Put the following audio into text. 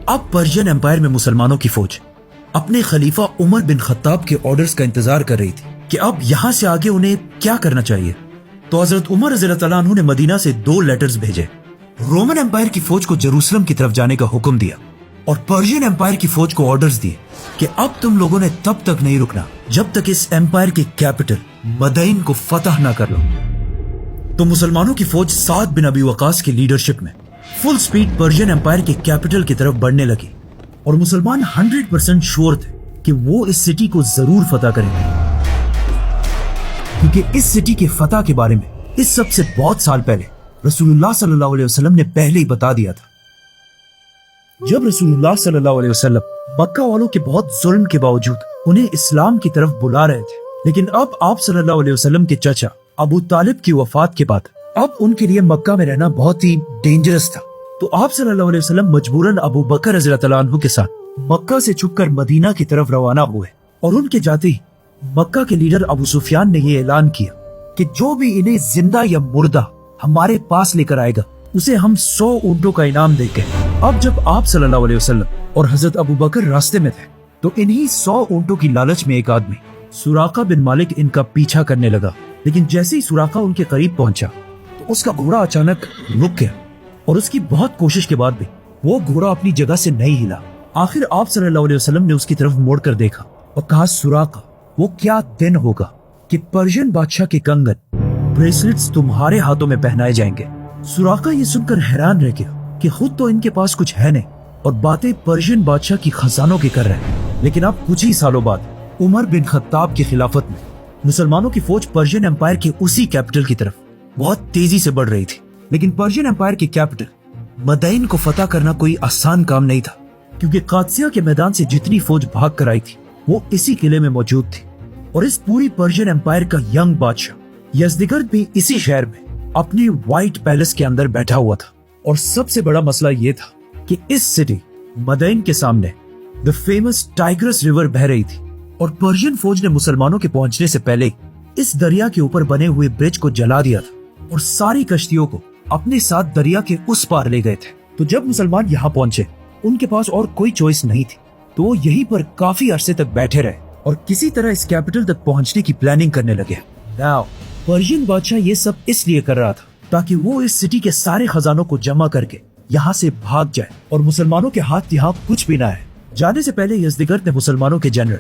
अब Persian empire में मुसलमानों की फौज अपने खलीफा उमर बिन खत्ताब के ऑर्डर्स का इंतजार कर रही थी कि अब यहाँ से आगे उन्हें क्या करना चाहिए। तो हजरत उमर रज़ियल्लाहु अन्हु ने मदीना से 2 लेटर्स भेजे। रोमन एम्पायर की फौज को जेरूसलम की तरफ जाने का हुक्म दिया और पर्शियन एम्पायर की फौज को ऑर्डर्स दिए कि अब तुम लोगों ने तब तक नहीं रुकना जब तक इस एम्पायर की कैपिटल मदईन को फतह ना कर लो। तो मुसलमानों की फौज साद बिन अबी वकास की लीडरशिप में फुल स्पीड पर्शियन एम्पायर की कैपिटल की तरफ बढ़ने लगी और मुसलमान 100% श्योर थे कि वो इस सिटी को जरूर फतह करेंगे, क्योंकि इस सिटी के फतह के बारे में इस सबसे बहुत साल पहले रसूलुल्लाह सल्लल्लाहु अलैहि वसल्लम ने पहले ही बता दिया था। जब रसूलुल्लाह सल्लल्लाहु अलैहि वसल्लम मक्का वालों के बहुत जुल्म के बावजूद उन्हें इस्लाम की तरफ बुला रहे थे, लेकिन अब आप सल्लल्लाहु अलैहि वसल्लम के चचा अबू तालिब की वफात के बाद अब उनके लिए मक्का में रहना बहुत ही डेंजरस था। तो आप सल्लल्लाहु अलैहि वसल्लम मजबूरन अबू बकर रज़ियल्लाहु अन्हु के साथ मक्का से छुपकर मदीना की तरफ रवाना हुए और उनके जाते ही मक्का के लीडर अबू सुफियान ने ये ऐलान किया कि जो भी इन्हें जिंदा या मुर्दा हमारे पास लेकर आएगा उसे हम 100 ऊंटों का इनाम देंगे। अब जब आप सल्लल्लाहु अलैहि वसल्लम और हजरत अबू बकर रास्ते में थे तो इन्हीं 100 ऊंटों की लालच में एक आदमी सुराका बिन मालिक इनका पीछा करने लगा, लेकिन जैसे ही सुराका उनके करीब पहुंचा तो उसका घोड़ा अचानक रुक गया और उसकी बहुत कोशिश के बाद भी वो घोड़ा अपनी जगह से नहीं हिला। आखिर आप सल्लल्लाहु अलैहि वसल्लम ने उसकी तरफ मुड़कर देखा और कहा, सुराका, वो क्या दिन होगा कि पर्शियन बादशाह के कंगन ब्रेसलेट्स तुम्हारे हाथों में पहनाए जाएंगे। सुराका ये सुनकर हैरान रह गया कि खुद तो इनके पास कुछ है नहीं और बातें पर्शियन बादशाह की खजानों की कर रहे हैं। लेकिन अब कुछ ही सालों बाद उमर बिन खत्ताब की खिलाफत में मुसलमानों की फौज पर्शियन एम्पायर के उसी कैपिटल की तरफ बहुत तेजी से बढ़ रही थी। लेकिन पर्शियन एम्पायर की कैपिटल मदईन को फतह करना कोई आसान काम नहीं था, क्योंकि कादसिया के मैदान से जितनी फौज भाग कर आई थी वो इसी किले में मौजूद थी और इस पूरी पर्शियन एम्पायर का यंग बादशाह यज़दिगर्द भी इसी शहर में अपने व्हाइट पैलेस के अंदर बैठा हुआ था। और सबसे बड़ा मसला ये था कि इस सिटी मदईन के सामने द फेमस टाइग्रस रिवर बह रही थी और पर्शियन फौज ने मुसलमानों के पहुंचने से पहले इस दरिया के ऊपर बने हुए ब्रिज को जला दिया था और सारी कश्तियों को अपने साथ दरिया के उस पार ले गए थे। तो जब मुसलमान यहाँ पहुंचे उनके पास और कोई चॉइस नहीं थी, तो वो यहीं पर काफी अरसे तक बैठे रहे और किसी तरह इस कैपिटल तक पहुंचने की प्लानिंग करने लगे। नाउ पर्शियन बादशाह ये सब इसलिए कर रहा था ताकि वो इस सिटी के सारे खजानों को जमा करके यहाँ से भाग जाए और मुसलमानों के हाथ यहाँ कुछ भी ना है। जाने से पहले यज़दिगर्द ने मुसलमानों के जनरल